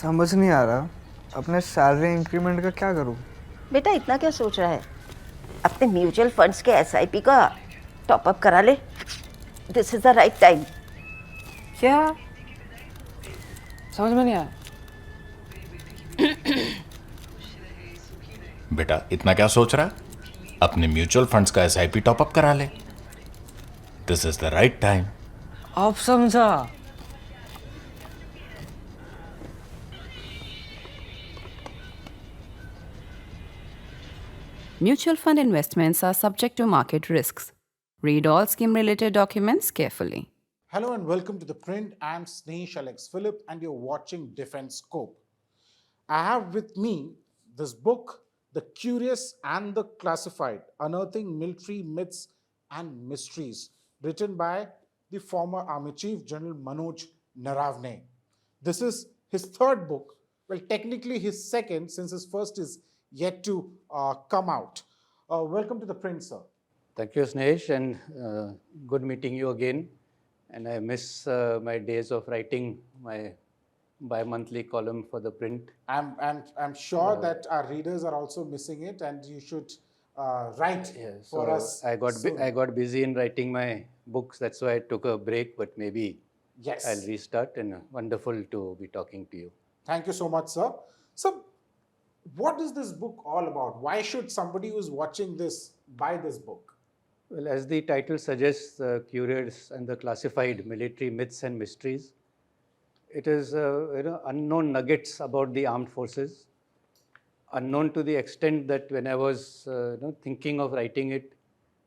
समझ नहीं आ रहा अपने सैलरी इंक्रीमेंट का क्या करूं। बेटा इतना क्या सोच रहा है? अपने म्यूचुअल फंड्स के एसआईपी का टॉपअप करा ले। This is the right time. क्या? समझ में नहीं आया। बेटा इतना क्या सोच रहा है? अपने म्यूचुअल फंड्स का एसआईपी टॉपअप करा ले। This is the right time. अब समझा। Mutual fund investments are subject to market risks. Read all scheme related documents carefully. Hello and welcome to ThePrint. I'm Snehesh Alex Philip and you're watching Defense Scope. I have with me this book, The Curious and the Classified, Unearthing Military Myths and Mysteries, written by the former Army Chief Gen Manoj Naravane. This is his third book, well technically his second since his first is yet to come out. Welcome to ThePrint, sir. Thank you, Snehesh, and good meeting you again. And I miss my days of writing my bi-monthly column for ThePrint. I'm sure that our readers are also missing it, and you should write for us. I got busy in writing my books. That's why I took a break. But maybe I'll restart. And wonderful to be talking to you. Thank you so much, sir. So, what is this book all about? Why should somebody who's watching this buy this book? Well, as the title suggests, Curious and the Classified Military Myths and Mysteries. It is unknown nuggets about the armed forces, unknown to the extent that when I was thinking of writing it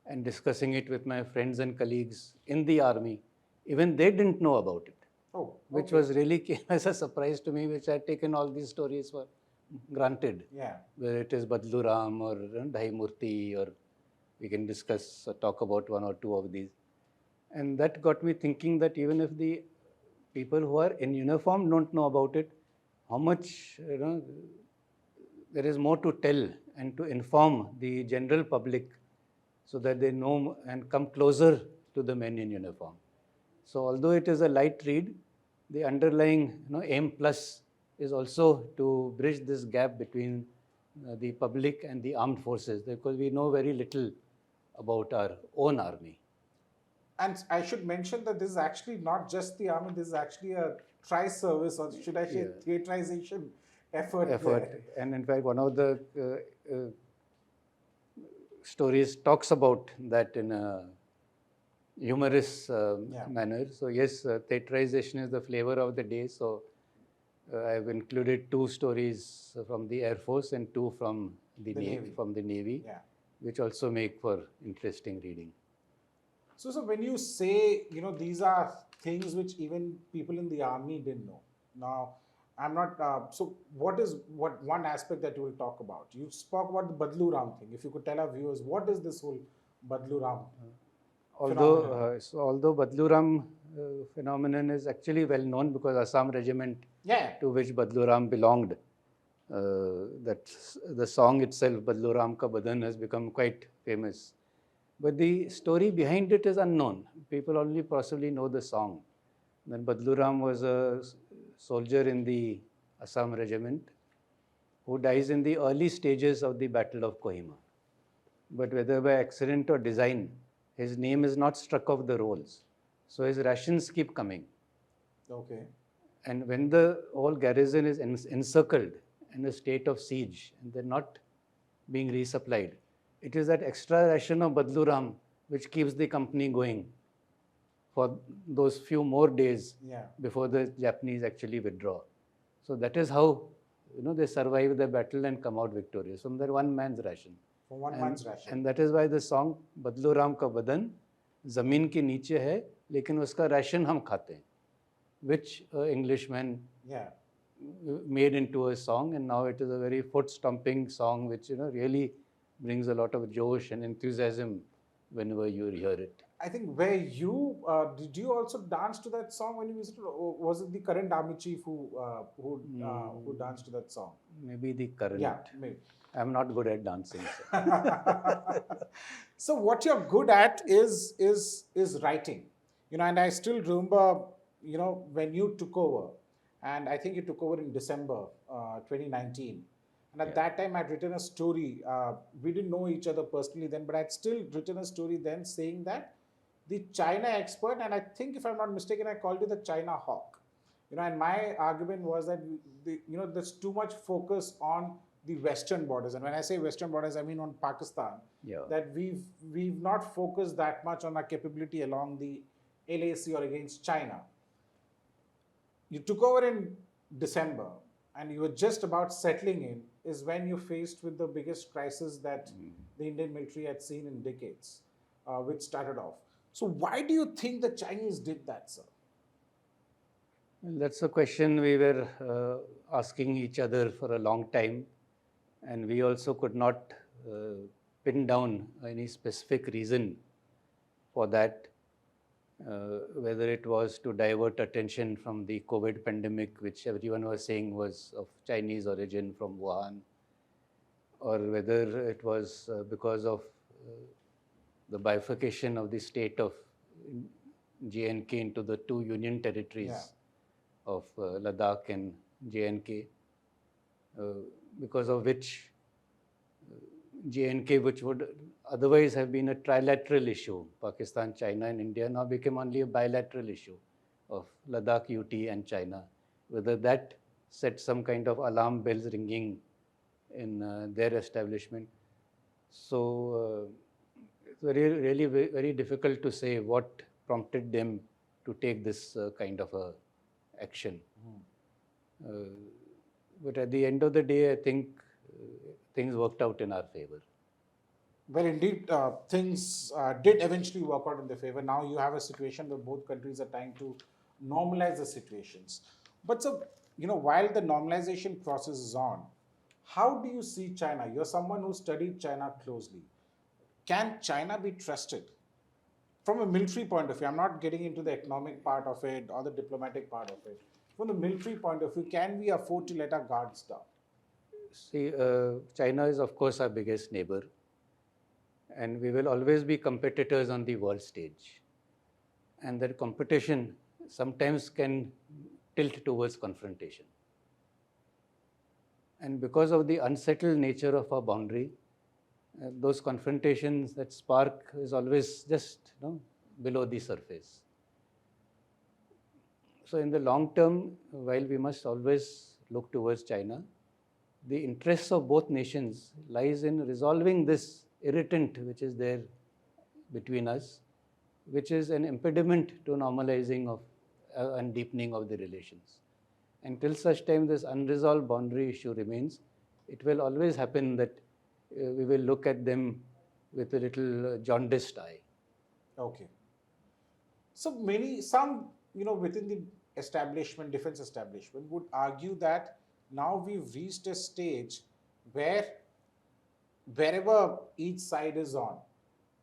and discussing it with my friends and colleagues in the army, even they didn't know about it. Which was really came as a surprise to me, which I had taken all these stories for granted. Whether it is Badlu Ram or Dhai Murti, or we can discuss or talk about one or two of these. And that got me thinking that even if the people who are in uniform don't know about it, how much there is more to tell and to inform the general public so that they know and come closer to the men in uniform. So although it is a light read, the underlying aim plus is also to bridge this gap between the public and the armed forces, because we know very little about our own army. And I should mention that this is actually not just the army, this is actually a tri-service, or should I say theaterization effort. And in fact, one of the stories talks about that in a humorous manner. So yes, theaterization is the flavor of the day. So I've included two stories from the Air Force and two from the Navy, which also make for interesting reading. So when you say, these are things which even people in the army didn't know. Now, I'm not, so what one aspect that you will talk about? You spoke about the Badlu Ram thing. If you could tell our viewers, what is this whole Badlu Ram although Badlu Ram phenomenon is actually well known, because Assam regiment to which Badlu Ram belonged, that the song itself, Badlu Ram Ka Badan, has become quite famous. But the story behind it is unknown. People only possibly know the song. Then Badlu Ram was a soldier in the Assam regiment who dies in the early stages of the Battle of Kohima. But whether by accident or design, his name is not struck off the rolls. So his rations keep coming. And when the whole garrison is encircled in a state of siege and they're not being resupplied, it is that extra ration of Badlu Ram which keeps the company going for those few more days before the Japanese actually withdraw. So that is how they survive the battle and come out victorious from their one man's ration. And that is why the song Badlu Ram Ka Badan Zameen ke niche hai, lekin uska ration hum khate hain, which Englishman made into a song, and now it is a very foot-stomping song which really brings a lot of josh and enthusiasm whenever you hear it. I think did you also dance to that song when you visited, or was it the current Army Chief who danced to that song? Maybe the current. Yeah, maybe. I'm not good at dancing. So what you're good at is writing, and I still remember, when you took over, and I think you took over in December 2019. And at that time, I'd written a story. We didn't know each other personally then, but I'd still written a story then saying that the China expert, and I think if I'm not mistaken, I called you the China hawk. And my argument was that there's too much focus on the western borders, and when I say western borders, I mean on Pakistan. Yeah. That we've not focused that much on our capability along the LAC or against China. You took over in December and you were just about settling in, is when you faced with the biggest crisis that the Indian military had seen in decades, which started off. So why do you think the Chinese did that, sir? Well, that's a question we were asking each other for a long time, and we also could not pin down any specific reason for that. Whether it was to divert attention from the COVID pandemic, which everyone was saying was of Chinese origin from Wuhan, or whether it was because of the bifurcation of the state of J&K into the two union territories of Ladakh and J&K, because of which J&K, which would otherwise have been a trilateral issue, Pakistan, China and India, now became only a bilateral issue of Ladakh, UT and China. Whether that set some kind of alarm bells ringing in their establishment. So it's very difficult to say what prompted them to take this kind of a action. But at the end of the day, I think things worked out in our favor. Well, indeed, things did eventually work out in their favor. Now you have a situation where both countries are trying to normalize the situations. But so, while the normalization process is on, how do you see China? You're someone who studied China closely. Can China be trusted? From a military point of view, I'm not getting into the economic part of it or the diplomatic part of it. From the military point of view, can we afford to let our guards down? See, China is, of course, our biggest neighbor. And we will always be competitors on the world stage. And that competition sometimes can tilt towards confrontation. And because of the unsettled nature of our boundary, those confrontations, that spark is always just below the surface. So in the long term, while we must always look towards China, the interests of both nations lies in resolving this irritant which is there between us, which is an impediment to normalizing of and deepening of the relations. Until such time this unresolved boundary issue remains, it will always happen that we will look at them with a little jaundiced eye. Okay. So some within the establishment, defense establishment, would argue that now we've reached a stage where wherever each side is on,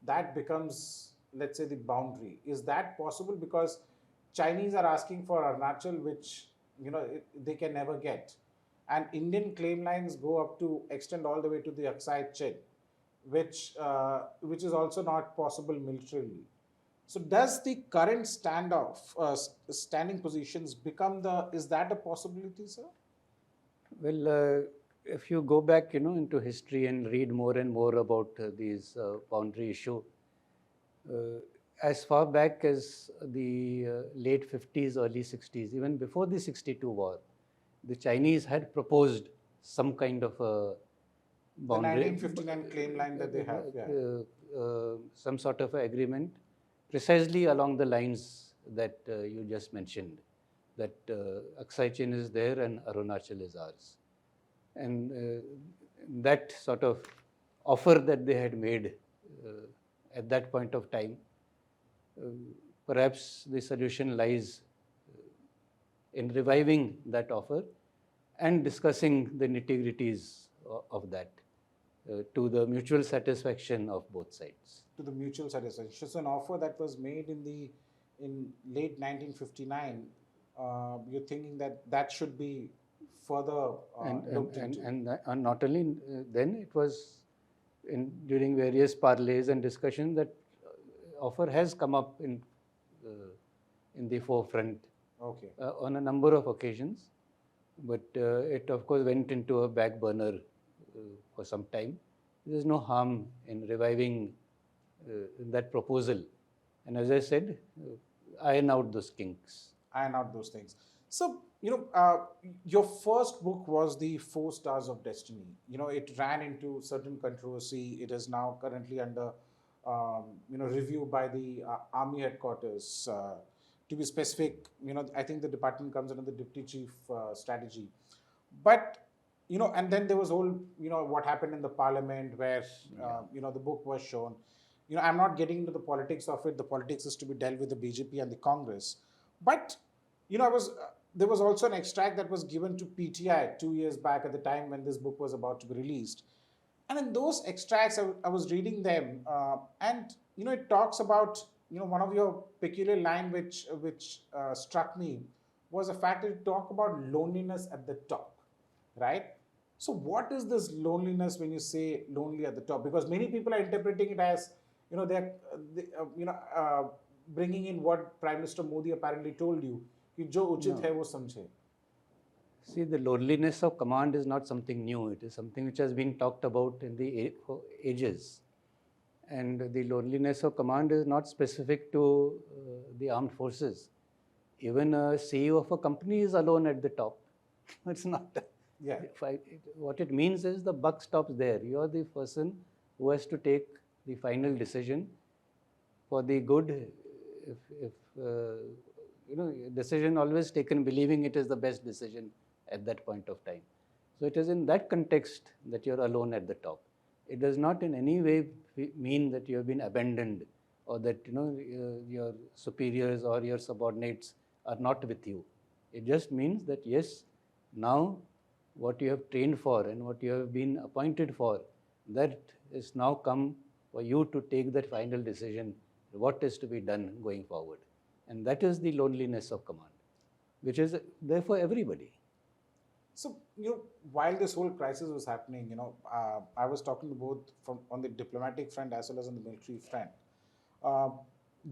that becomes, let's say, the boundary. Is that possible? Because Chinese are asking for Arunachal, which they can never get, and Indian claim lines go up to extend all the way to the Aksai Chin, which is also not possible militarily. So does the current standing positions become is that a possibility, sir? Well, if you go back, into history and read more and more about these boundary issue, as far back as the late 50s, early 60s, even before the 62 war, the Chinese had proposed some kind of a boundary. The 1959 claim line that they have, some sort of agreement, precisely along the lines that you just mentioned, that Aksai Chin is there and Arunachal is ours. And that sort of offer that they had made at that point of time, perhaps the solution lies in reviving that offer and discussing the nitty-gritties of that to the mutual satisfaction of both sides. To the mutual satisfaction. It's an offer that was made in late 1959. You're thinking that should be further looked into. And not only then, it was during various parleys and discussions that offer has come up in the forefront Okay. on a number of occasions, but it of course went into a back burner for some time. There's no harm in reviving that proposal, and as I said, iron out those kinks. Iron out those things. So, your first book was The 4 Stars of Destiny. It ran into certain controversy. It is now currently under, review by the Army headquarters. To be specific, I think the department comes under the Deputy Chief Strategy. But, and then there was all, what happened in the parliament where, the book was shown. I'm not getting into the politics of it. The politics is to be dealt with the BJP and the Congress. But there was also an extract that was given to PTI 2 years back at the time when this book was about to be released, and in those extracts, I was reading them, and it talks about one of your peculiar line which struck me was the fact that you talk about loneliness at the top, right? So what is this loneliness when you say lonely at the top? Because many people are interpreting it as they're bringing in what Prime Minister Modi apparently told you. कि जो उचित है वो समझे. See, the loneliness of command is not something new. It is something which has been talked about for ages. And the loneliness of command is not specific to the armed forces. Even a CEO of a company is alone at the top. It's not. Yeah. What it means is the buck stops there. You are the person who has to take the final decision for the good. Decision always taken believing it is the best decision at that point of time. So it is in that context that you're alone at the top. It does not in any way mean that you have been abandoned or that your superiors or your subordinates are not with you. It just means that yes, now what you have trained for and what you have been appointed for, that is now come for you to take that final decision, what is to be done going forward. And that is the loneliness of command, which is there for everybody. So, while this whole crisis was happening, I was talking to both on the diplomatic front as well as on the military front.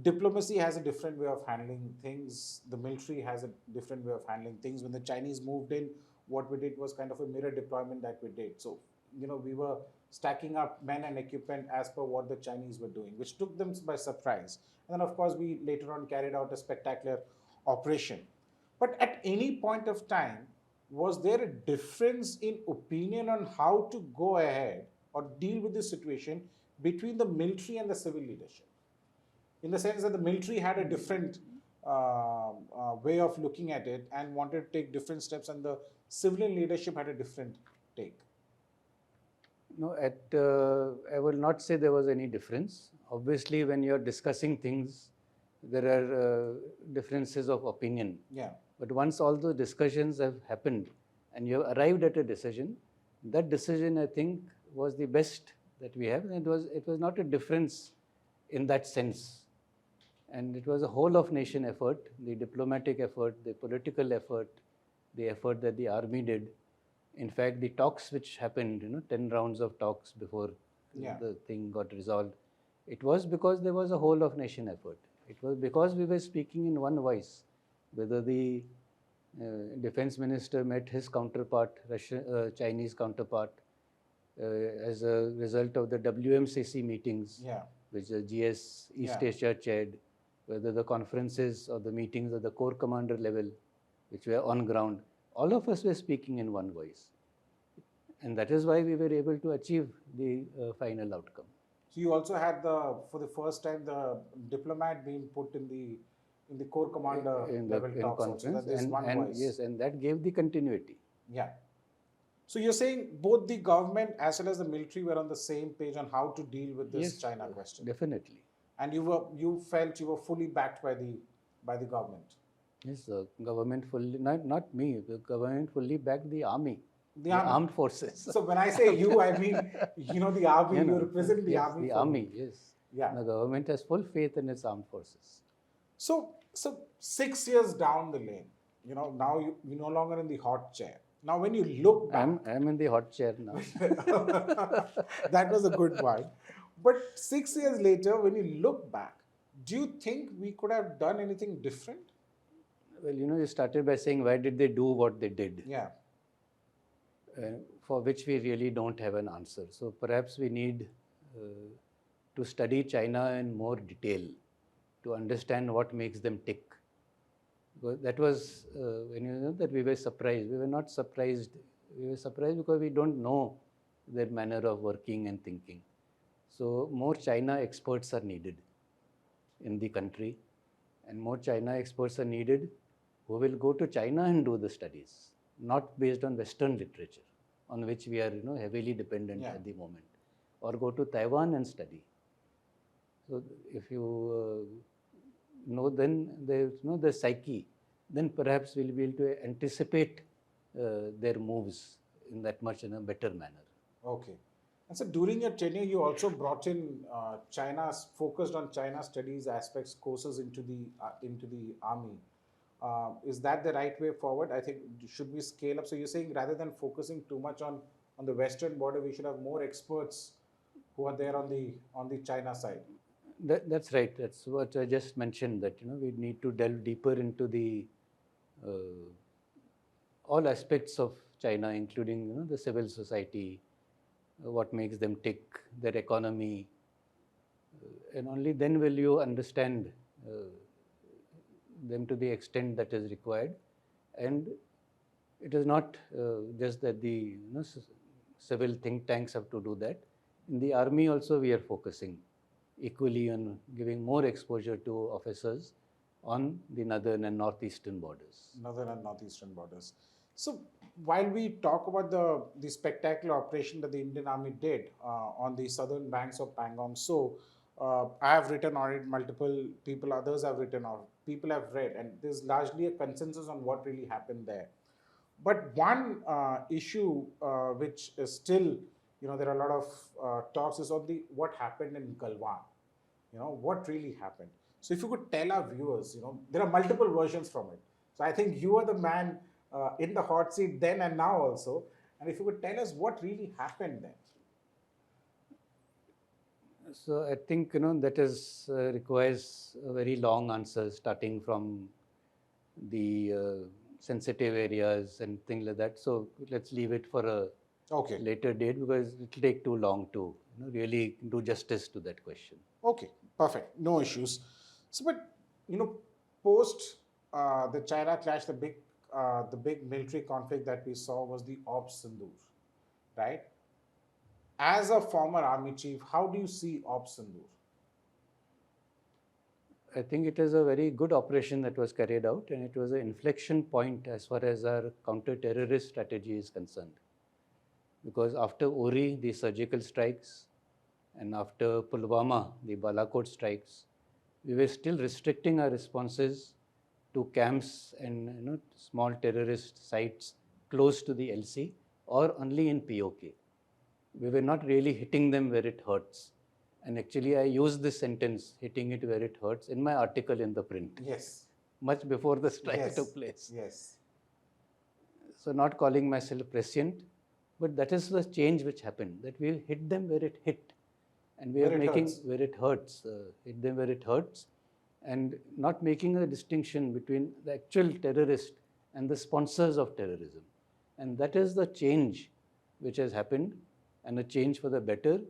Diplomacy has a different way of handling things. The military has a different way of handling things. When the Chinese moved in, what we did was kind of a mirror deployment that we did. So, we were stacking up men and equipment as per what the Chinese were doing, which took them by surprise. And then, of course, we later on carried out a spectacular operation. But at any point of time, was there a difference in opinion on how to go ahead or deal with this situation between the military and the civil leadership? In the sense that the military had a different way of looking at it and wanted to take different steps, and the civilian leadership had a different take. No, I will not say there was any difference. Obviously, when you're discussing things, there are differences of opinion. Yeah. But once all those discussions have happened and you have arrived at a decision, that decision, I think, was the best that we have. And it was not a difference in that sense. And it was a whole of nation effort, the diplomatic effort, the political effort, the effort that the army did. In fact, the talks which happened, 10 rounds of talks before the thing got resolved, it was because there was a whole of nation effort. It was because we were speaking in one voice. Whether the defense minister met his counterpart, Chinese counterpart, as a result of the WMCC meetings, which the GS East Asia chaired, whether the conferences or the meetings at the corps commander level, which were on ground, all of us were speaking in one voice. And that is why we were able to achieve the final outcome. So you also had for the first time, the diplomat being put in the corps commander level talks conference, also, that yes, and that gave the continuity. Yeah. So you're saying both the government as well as the military were on the same page on how to deal with this China question. Definitely. And you felt you were fully backed by the government. Yes, the government fully, not me, the government fully backed the army. The armed forces. So when I say you, I mean, the army, you represent the army. The army, yes. Yeah. The government has full faith in its armed forces. So 6 years down the lane, now you're no longer in the hot chair. Now when you look back. I'm in the hot chair now. That was a good one. But 6 years later, when you look back, do you think we could have done anything different? Well, you started by saying why did they do what they did, Yeah. for which we really don't have an answer. So perhaps we need to study China in more detail to understand what makes them tick. Because that was when you know that we were surprised. We were not surprised. We were surprised because we don't know their manner of working and thinking. So more China experts are needed in the country, and more China experts are needed who will go to China and do the studies, not based on Western literature, on which we are heavily dependent Yeah. at the moment, or go to Taiwan and study. So if you know then the psyche, then perhaps we'll be able to anticipate their moves in that much in a better manner. Okay. And so during your tenure, you also brought in China's focused on China studies aspects courses into the army. Is that the right way forward? I think should we scale up? So you're saying rather than focusing too much on the western border, we should have more experts who are there on the China side. That's right. That's what I just mentioned. That we need to delve deeper into the all aspects of China, including the civil society, what makes them tick, their economy, and only then will you understand them to the extent that is required. And it is not just that the civil think tanks have to do that. In the army also we are focusing equally on giving more exposure to officers on the northern and northeastern borders. Northern and northeastern borders. So while we talk about the spectacular operation that the Indian Army did on the southern banks of Pangong, so I have written on it, multiple people, others have written on it, people have read, and there's largely a consensus on what really happened there. But one issue which is still, there are a lot of talks is on the what happened in Galwan. What really happened. So if you could tell our viewers, there are multiple versions from it. So I think you are the man in the hot seat then and now also. And if you could tell us what really happened then. So I think that is requires a very long answer, starting from the sensitive areas and things like that. So let's leave it for a Okay. later date because it will take too long to really do justice to that question. Okay, perfect. No issues. So, but post the China clash, the big military conflict that we saw was the Ops Sindoor, right? As a former army chief, how do you see Ops Sindoor? I think it is a very good operation that was carried out, and it was an inflection point as far as our counter-terrorist strategy is concerned. Because after Uri, the surgical strikes, and after Pulwama, the Balakot strikes, we were still restricting our responses to camps and small terrorist sites close to the LC or only in POK. We were not really hitting them where it hurts. And actually, I used this sentence, hitting it where it hurts, in my article in ThePrint. Yes. Much before the strike Yes. took place. Yes. So, not calling myself prescient, but that is the change which happened, that we hit them where it hit. And we Where are it making hurts. where it hurts, hit them where it hurts, and not making a distinction between the actual terrorist and the sponsors of terrorism. And that is the change which has happened, and a change for the better.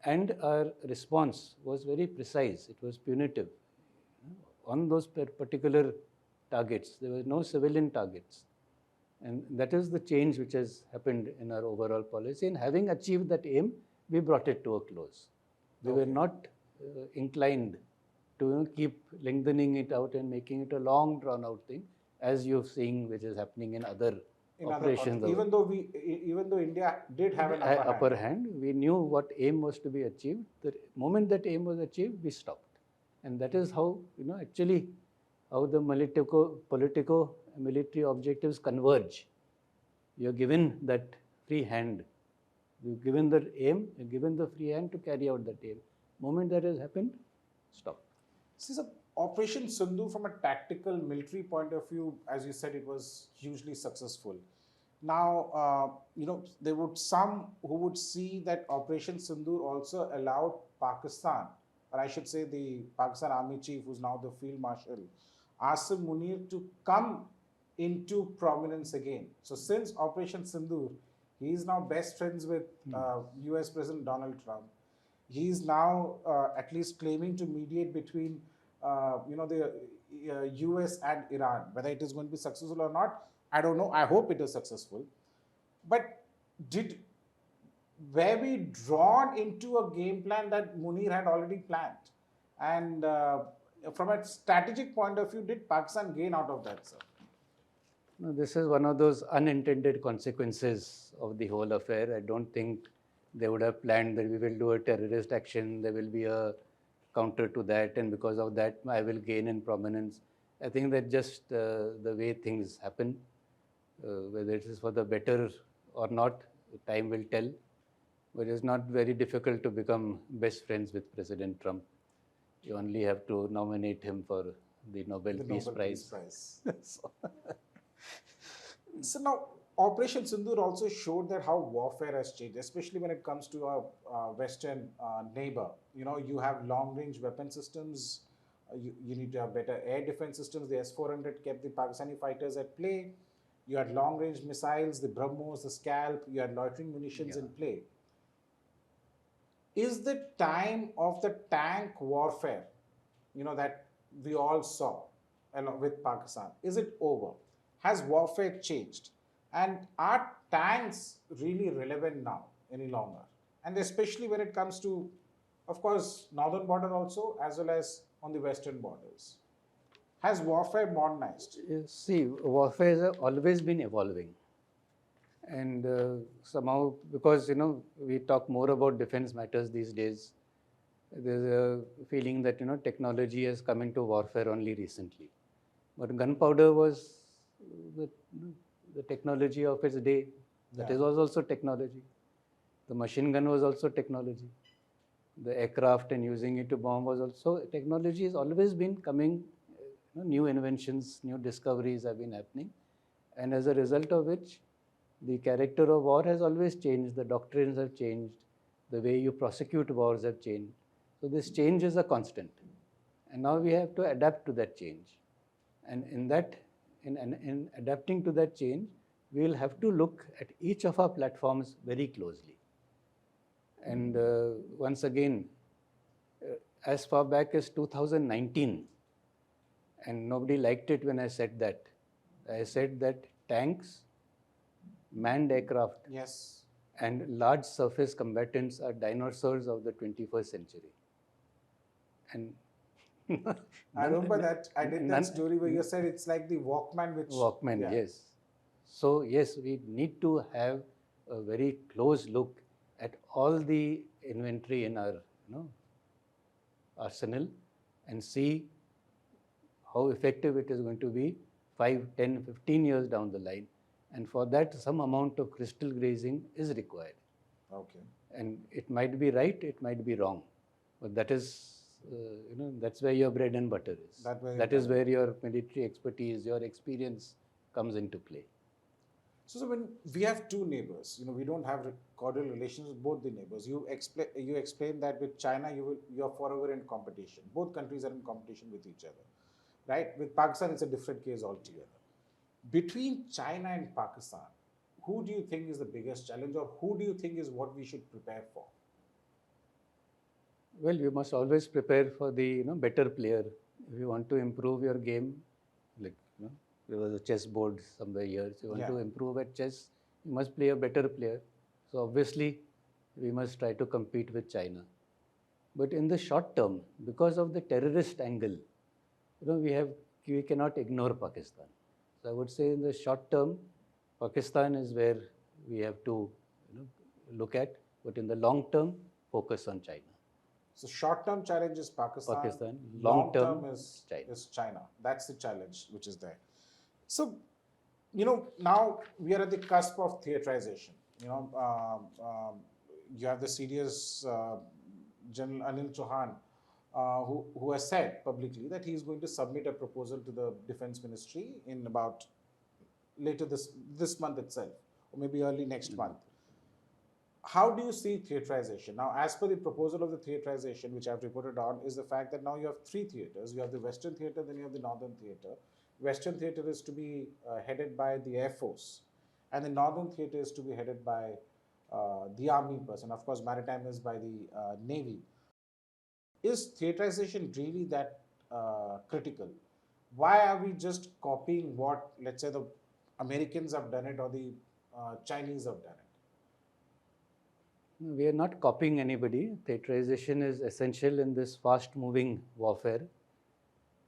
And our response was very precise, it was punitive. On those particular targets, there were no civilian targets. And that is the change which has happened in our overall policy. And having achieved that aim, we brought it to a close. We were not inclined to keep lengthening it out and making it a long drawn out thing, as you're seeing which is happening in other operations. Even though India did have an upper hand, we knew what aim was to be achieved. The moment that aim was achieved, we stopped. And that is how, actually, how the military objectives converge. You're given that free hand. You're given the aim, you're given the free hand to carry out that aim. Moment that has happened, stop. This is Operation Sindoor from a tactical military point of view, as you said, it was hugely successful. Now, there would some who would see that Operation Sindoor also allowed Pakistan, or I should say the Pakistan Army Chief, who's now the Field Marshal, Asim Munir to come into prominence again. So since Operation Sindoor, he is now best friends with US President Donald Trump. He is now at least claiming to mediate between the US and Iran. Whether it is going to be successful or not, I don't know. I hope it is successful. But did were we drawn into a game plan that Munir had already planned? And from a strategic point of view, did Pakistan gain out of that, sir? No, this is one of those unintended consequences of the whole affair. I don't think they would have planned that we will do a terrorist action, there will be a counter to that, and because of that, I will gain in prominence. I think that just the way things happen, whether it is for the better or not, time will tell. But it's not very difficult to become best friends with President Trump. You only have to nominate him for the Nobel Peace Prize. So now, Operation Sindoor also showed that how warfare has changed, especially when it comes to a Western neighbor. You have long-range weapon systems. You need to have better air defense systems. The S-400 kept the Pakistani fighters at play. You had long-range missiles, the BrahMos, the Scalp. You had loitering munitions in play. Is the time of the tank warfare, that we all saw along with Pakistan, is it over? Has warfare changed? And are tanks really relevant now any longer? And especially when it comes to, of course, northern border also, as well as on the western borders. Has warfare modernized? See, warfare has always been evolving. And somehow, because, we talk more about defense matters these days, there's a feeling that, technology has come into warfare only recently. But gunpowder was the technology of its day. That was also technology. The machine gun was also technology. The aircraft and using it to bomb was also technology. Has always been coming. New inventions, new discoveries have been happening, and as a result of which, the character of war has always changed. The doctrines have changed. The way you prosecute wars have changed. So this change is a constant, and now we have to adapt to that change. And in adapting to that change, we will have to look at each of our platforms very closely. And once again, as far back as 2019, and nobody liked it when I said that. I said that tanks, manned aircraft, and large surface combatants are dinosaurs of the 21st century. And I remember that. I did that story where you said it's like the Walkman, Walkman, yes. So yes, we need to have a very close look at all the inventory in our arsenal and see how effective it is going to be 5, 10, 15 years down the line. And for that, some amount of crystal grazing is required. Okay. And it might be right, it might be wrong. But that is, that's where your bread and butter is. That is where your military expertise, your experience comes into play. So when we have two neighbors, we don't have cordial relations with both the neighbors. You explain that with China, you're forever in competition. Both countries are in competition with each other, right? With Pakistan, it's a different case altogether. Between China and Pakistan, who do you think is the biggest challenge, or who do you think is what we should prepare for? Well, you must always prepare for the better player. If you want to improve your game, like there was a chess board somewhere here. So you want to improve at chess, you must play a better player. So obviously, we must try to compete with China. But in the short term, because of the terrorist angle, we cannot ignore Pakistan. So I would say in the short term, Pakistan is where we have to look at, but in the long term, focus on China. So short-term challenge is Pakistan. Long-term is China. That's the challenge which is there. So, now we are at the cusp of theaterization. You have the serious General Anil Chauhan, who has said publicly that he is going to submit a proposal to the Defense Ministry in about later this month itself, or maybe early next month. How do you see theaterization? Now, as per the proposal of the theaterization, which I've reported on, is the fact that now you have three theaters. You have the Western theater, then you have the Northern theater. Western theater is to be headed by the Air Force, and the Northern theater is to be headed by the Army person. Of course, Maritime is by the Navy. Is theaterization really that critical? Why are we just copying what, let's say, the Americans have done it or the Chinese have done it? We are not copying anybody. Theaterization is essential in this fast-moving warfare,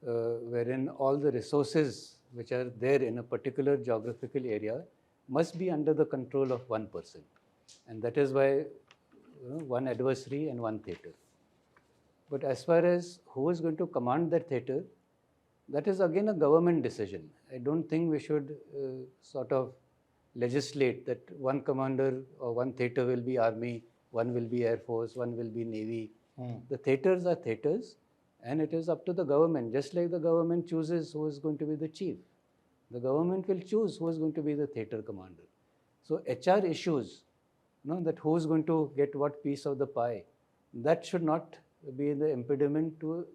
wherein all the resources which are there in a particular geographical area must be under the control of one person. And that is why one adversary and one theater. But as far as who is going to command that theater, that is again a government decision. I don't think we should sort of legislate that one commander or one theater will be Army, one will be Air Force, one will be Navy. The theaters are theaters, and it is up to the government. Just like the government chooses who is going to be the chief, the government will choose who is going to be the theater commander. So HR issues, that who is going to get what piece of the pie, that should not be the impediment to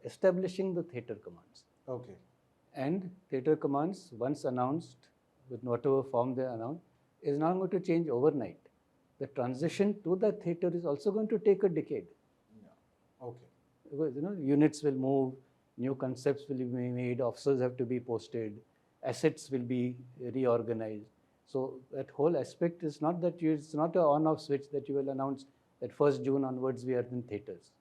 establishing the theater commands. Okay. And theater commands, once announced, with whatever form they announce, is not going to change overnight. The transition to that theater is also going to take a decade. Yeah. Okay. Because units will move, new concepts will be made, officers have to be posted, assets will be reorganized. So that whole aspect is not that it's not an on-off switch that you will announce that 1st June onwards we are in theaters.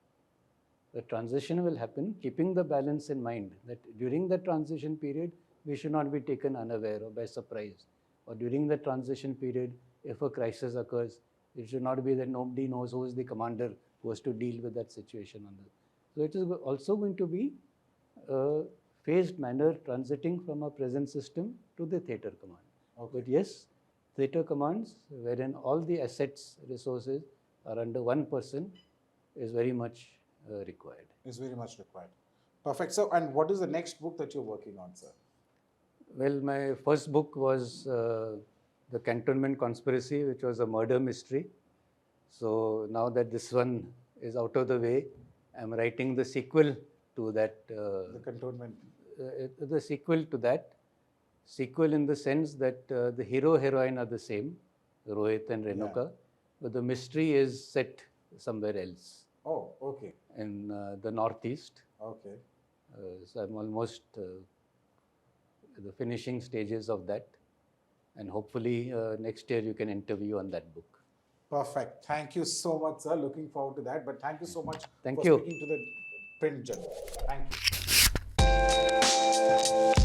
The transition will happen, keeping the balance in mind that during the transition period, we should not be taken unaware or by surprise. Or during the transition period, if a crisis occurs, it should not be that nobody knows who is the commander who has to deal with that situation. So it is also going to be a phased manner transiting from a present system to the theater command. Okay. But yes, theater commands, wherein all the assets, resources are under one person, is very much required. Is very much required. Perfect. So, and what is the next book that you're working on, sir? Well, my first book was The Cantonment Conspiracy, which was a murder mystery. So now that this one is out of the way, I'm writing the sequel to that. The Cantonment. The sequel to that. Sequel in the sense that the hero-heroine are the same, Rohit and Renuka, but the mystery is set somewhere else. Oh, okay. In the Northeast. Okay. So I'm almost the finishing stages of that. And hopefully next year you can interview on that book. Perfect. Thank you so much, sir. Looking forward to that. But thank you so much Thank for you. speaking to the Print Journal. Thank you.